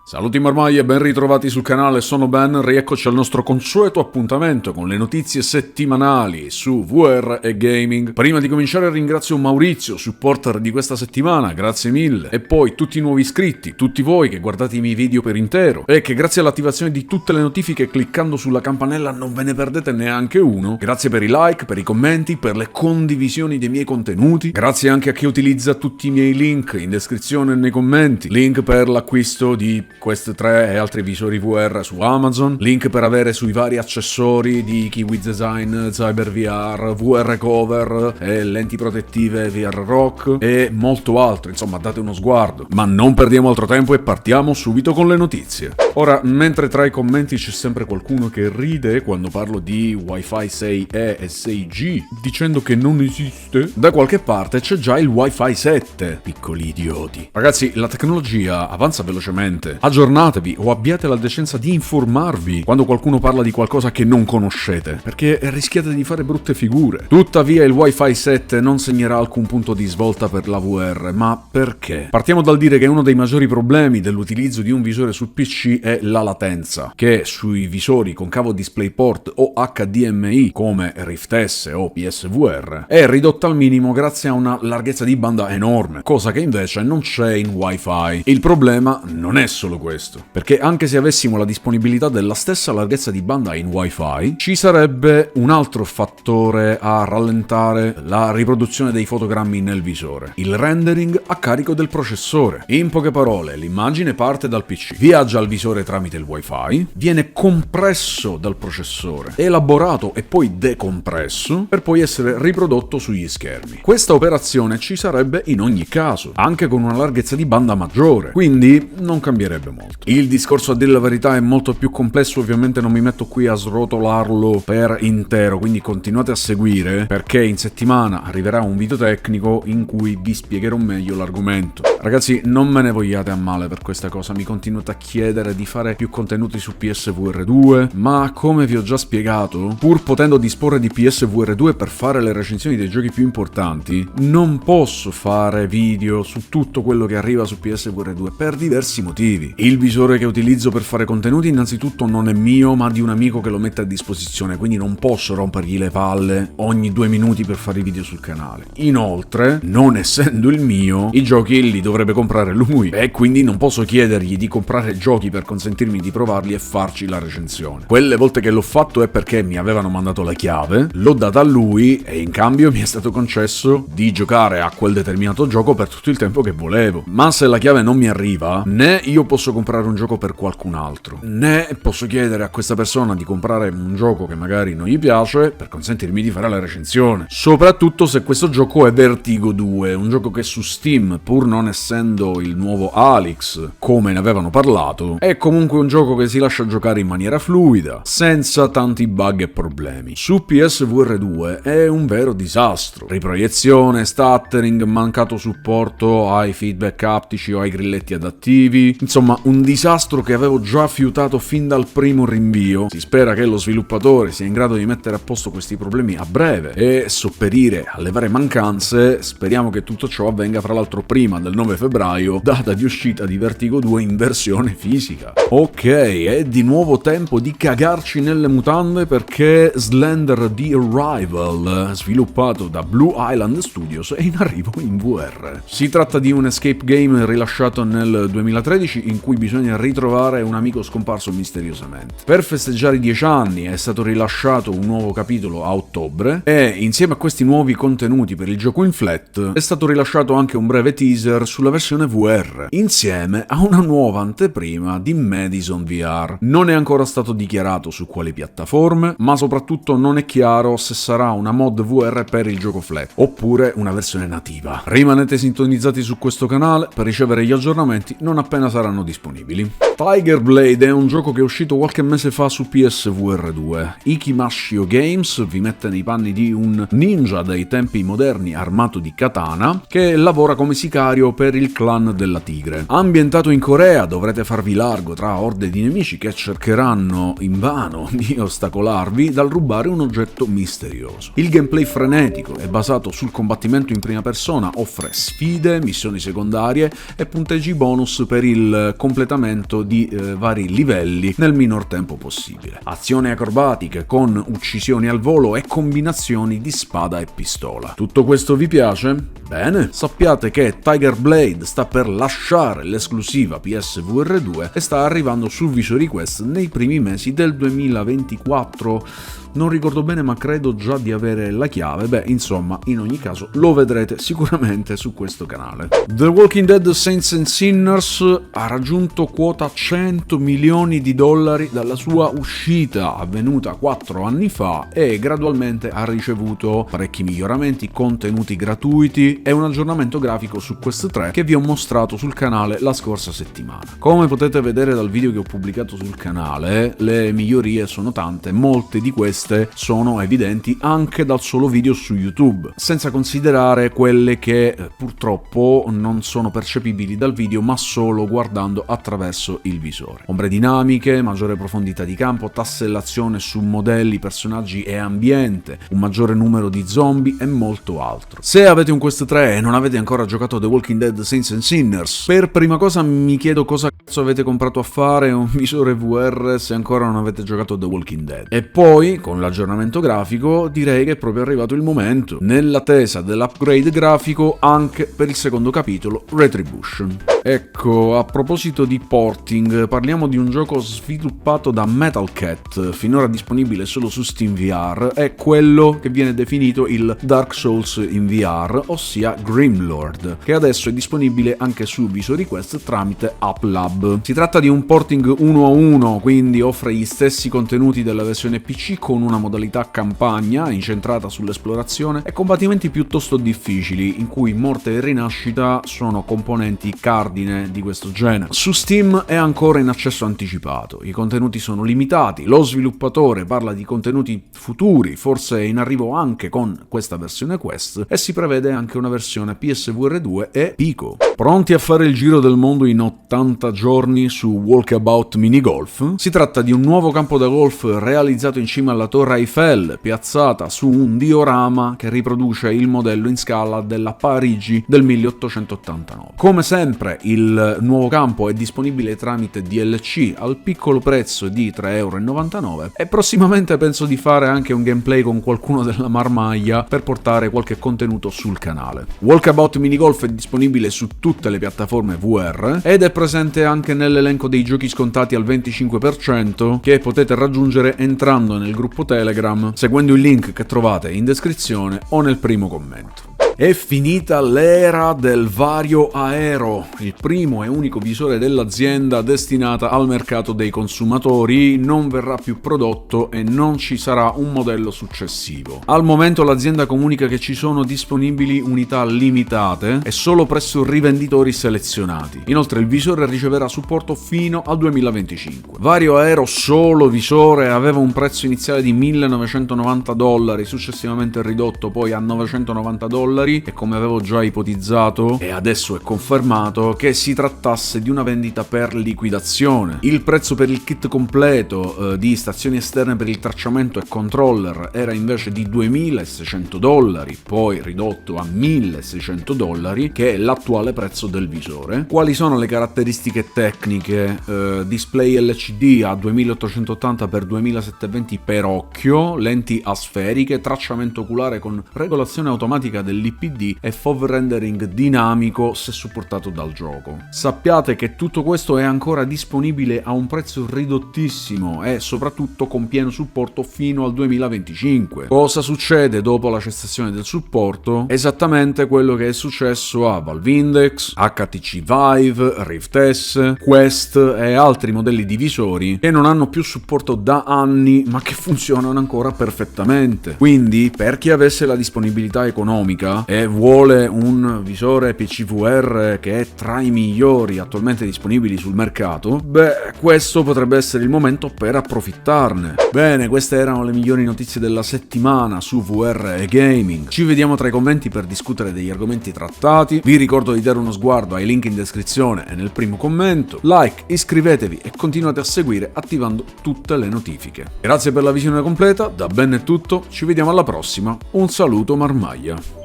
Saluti marmai e ben ritrovati sul canale, sono Ben, rieccoci al nostro consueto appuntamento con le notizie settimanali su VR e gaming. Prima di cominciare ringrazio Maurizio, supporter di questa settimana, grazie mille, e poi tutti i nuovi iscritti, tutti voi che guardate i miei video per intero e che grazie all'attivazione di tutte le notifiche cliccando sulla campanella non ve ne perdete neanche uno. Grazie per i like, per i commenti, per le condivisioni dei miei contenuti, grazie anche a chi utilizza tutti i miei link in descrizione e nei commenti, link per l'acquisto di questi 3 e altri visori VR su Amazon, link per avere sui vari accessori di Kiwi Design, Cyber VR, VR Cover e lenti protettive VR Rock e molto altro, insomma date uno sguardo. Ma non perdiamo altro tempo e partiamo subito con le notizie. Ora, mentre tra i commenti c'è sempre qualcuno che ride quando parlo di Wi-Fi 6E e 6G, dicendo che non esiste, da qualche parte c'è già il Wi-Fi 7, piccoli idioti. Ragazzi, la tecnologia avanza velocemente. Aggiornatevi o abbiate la decenza di informarvi quando qualcuno parla di qualcosa che non conoscete, perché rischiate di fare brutte figure. Tuttavia il Wi-Fi 7 non segnerà alcun punto di svolta per la VR, ma perché? Partiamo dal dire che uno dei maggiori problemi dell'utilizzo di un visore sul PC è la latenza, che sui visori con cavo DisplayPort o HDMI come Rift S o PSVR è ridotta al minimo grazie a una larghezza di banda enorme, cosa che invece non c'è in Wi-Fi. Il problema non è solo questo, perché anche se avessimo la disponibilità della stessa larghezza di banda in Wi-Fi, ci sarebbe un altro fattore a rallentare la riproduzione dei fotogrammi nel visore: il rendering a carico del processore. In poche parole, l'immagine parte dal PC, viaggia al visore tramite il Wi-Fi, viene compresso dal processore, elaborato e poi decompresso per poi essere riprodotto sugli schermi. Questa operazione ci sarebbe in ogni caso, anche con una larghezza di banda maggiore, quindi non cambierebbe molto. Il discorso, a dire la verità, è molto più complesso, ovviamente non mi metto qui a srotolarlo per intero, quindi continuate a seguire perché in settimana arriverà un video tecnico in cui vi spiegherò meglio l'argomento. Ragazzi, non me ne vogliate a male per questa cosa, mi continuate a chiedere di fare più contenuti su PSVR 2, ma come vi ho già spiegato, pur potendo disporre di PSVR 2 per fare le recensioni dei giochi più importanti, non posso fare video su tutto quello che arriva su PSVR 2 per diversi motivi. Il visore che utilizzo per fare contenuti innanzitutto non è mio, ma di un amico che lo mette a disposizione, quindi non posso rompergli le palle ogni 2 minuti per fare i video sul canale. Inoltre, non essendo il mio, i giochi li dovrebbe comprare lui e quindi non posso chiedergli di comprare giochi per consentirmi di provarli e farci la recensione. Quelle volte che l'ho fatto è perché mi avevano mandato la chiave, l'ho data a lui e in cambio mi è stato concesso di giocare a quel determinato gioco per tutto il tempo che volevo. Ma se la chiave non mi arriva, né io posso comprare un gioco per qualcun altro, né posso chiedere a questa persona di comprare un gioco che magari non gli piace per consentirmi di fare la recensione. Soprattutto se questo gioco è Vertigo 2, un gioco che su Steam, pur non essendo il nuovo Alyx, come ne avevano parlato, è comunque un gioco che si lascia giocare in maniera fluida, senza tanti bug e problemi. Su PSVR 2 è un vero disastro. Riproiezione, stuttering, mancato supporto ai feedback aptici o ai grilletti adattivi, insomma un disastro che avevo già fiutato fin dal primo rinvio. Si spera che lo sviluppatore sia in grado di mettere a posto questi problemi a breve e sopperire alle varie mancanze. Speriamo che tutto ciò avvenga fra l'altro prima del 9 febbraio, data di uscita di Vertigo 2 in versione fisica. Ok, è di nuovo tempo di cagarci nelle mutande perché Slender The Arrival, sviluppato da Blue Island Studios, è in arrivo in VR. Si tratta di un escape game rilasciato nel 2013 in cui bisogna ritrovare un amico scomparso misteriosamente. Per festeggiare i 10 anni è stato rilasciato un nuovo capitolo a ottobre e insieme a questi nuovi contenuti per il gioco in flat è stato rilasciato anche un breve teaser sulla versione VR, insieme a una nuova anteprima di Madison VR. Non è ancora stato dichiarato su quali piattaforme, ma soprattutto non è chiaro se sarà una mod VR per il gioco flat oppure una versione nativa. Rimanete sintonizzati su questo canale per ricevere gli aggiornamenti non appena saranno disponibili. Tiger Blade è un gioco che è uscito qualche mese fa su PSVR 2. Ikimashio Games vi mette nei panni di un ninja dei tempi moderni armato di katana che lavora come sicario per il clan della tigre. Ambientato in Corea, dovrete farvi largo largo tra orde di nemici che cercheranno invano di ostacolarvi dal rubare un oggetto misterioso. Il gameplay frenetico è basato sul combattimento in prima persona, offre sfide, missioni secondarie e punteggi bonus per il completamento di vari livelli nel minor tempo possibile. Azioni acrobatiche con uccisioni al volo e combinazioni di spada e pistola. Tutto questo vi piace? Bene, sappiate che Tiger Blade sta per lasciare l'esclusiva PSVR 2 e sta arrivando su Visual Quest nei primi mesi del 2024. Non ricordo bene, ma credo già di avere la chiave. Beh, insomma, in ogni caso lo vedrete sicuramente su questo canale. The Walking Dead Saints and Sinners ha raggiunto quota 100 milioni di dollari dalla sua uscita, avvenuta 4 anni fa, e gradualmente ha ricevuto parecchi miglioramenti, contenuti gratuiti e un aggiornamento grafico su Quest 3 che vi ho mostrato sul canale la scorsa settimana. Come potete vedere dal video che ho pubblicato sul canale, le migliorie sono tante, molte di queste sono evidenti anche dal solo video su YouTube, senza considerare quelle che purtroppo non sono percepibili dal video ma solo guardando attraverso il visore. Ombre dinamiche, maggiore profondità di campo, tassellazione su modelli, personaggi e ambiente, un maggiore numero di zombie e molto altro. Se avete un Quest 3 e non avete ancora giocato The Walking Dead Saints and Sinners, per prima cosa mi chiedo cosa cazzo avete comprato a fare un visore VR se ancora non avete giocato The Walking Dead. E poi, con l'aggiornamento grafico, direi che è proprio arrivato il momento, nell'attesa dell'upgrade grafico anche per il secondo capitolo, Retribution. Ecco, a proposito di porting, parliamo di un gioco sviluppato da Metal Cat, finora disponibile solo su SteamVR, è quello che viene definito il Dark Souls in VR, ossia Grimlord, che adesso è disponibile anche su Visual Quest tramite UpLab. Si tratta di un porting 1 a 1, quindi offre gli stessi contenuti della versione PC con una modalità campagna incentrata sull'esplorazione e combattimenti piuttosto difficili, in cui morte e rinascita sono componenti cardine di questo genere. Su Steam è ancora in accesso anticipato, i contenuti sono limitati, lo sviluppatore parla di contenuti futuri, forse in arrivo anche con questa versione Quest, e si prevede anche una versione PSVR 2 e Pico. Pronti a fare il giro del mondo in 80 giorni su Walkabout Minigolf? Si tratta di un nuovo campo da golf realizzato in cima alla Torre Eiffel, piazzata su un diorama che riproduce il modello in scala della Parigi del 1889. Come sempre, il nuovo campo è disponibile tramite DLC al piccolo prezzo di 3,99 € e prossimamente penso di fare anche un gameplay con qualcuno della marmaglia per portare qualche contenuto sul canale. Walkabout Minigolf è disponibile su tutte le piattaforme VR ed è presente anche nell'elenco dei giochi scontati al 25% che potete raggiungere entrando nel gruppo Telegram seguendo il link che trovate in descrizione o nel primo commento. È finita l'era del Vario Aero, il primo e unico visore dell'azienda destinata al mercato dei consumatori non verrà più prodotto e non ci sarà un modello successivo. Al momento l'azienda comunica che ci sono disponibili unità limitate e solo presso rivenditori selezionati. Inoltre il visore riceverà supporto fino al 2025. Vario Aero solo visore aveva un prezzo iniziale di $1.990, successivamente ridotto poi a $990, e come avevo già ipotizzato e adesso è confermato che si trattasse di una vendita per liquidazione. Il prezzo per il kit completo di stazioni esterne per il tracciamento e controller era invece di $2.600, poi ridotto a $1.600, che è l'attuale prezzo del visore. Quali sono le caratteristiche tecniche? Display LCD a 2880x2720 per occhio, lenti asferiche, tracciamento oculare con regolazione automatica dell'IPD e FOV rendering dinamico se supportato dal gioco. Sappiate che tutto questo è ancora disponibile a un prezzo ridottissimo e soprattutto con pieno supporto fino al 2025. Cosa succede dopo la cessazione del supporto? Esattamente quello che è successo a Valve Index, HTC Vive, Rift S, Quest e altri modelli di visori che non hanno più supporto da anni ma che funzionano ancora perfettamente. Quindi per chi avesse la disponibilità economica e vuole un visore PCVR che è tra i migliori attualmente disponibili sul mercato, beh, questo potrebbe essere il momento per approfittarne. Bene, queste erano le migliori notizie della settimana su VR e gaming. Ci vediamo tra i commenti per discutere degli argomenti trattati. Vi ricordo di dare uno sguardo ai link in descrizione e nel primo commento. Like, iscrivetevi e continuate a seguire attivando tutte le notifiche. Grazie per la visione completa, da Ben è tutto, ci vediamo alla prossima. Un saluto Marmaglia.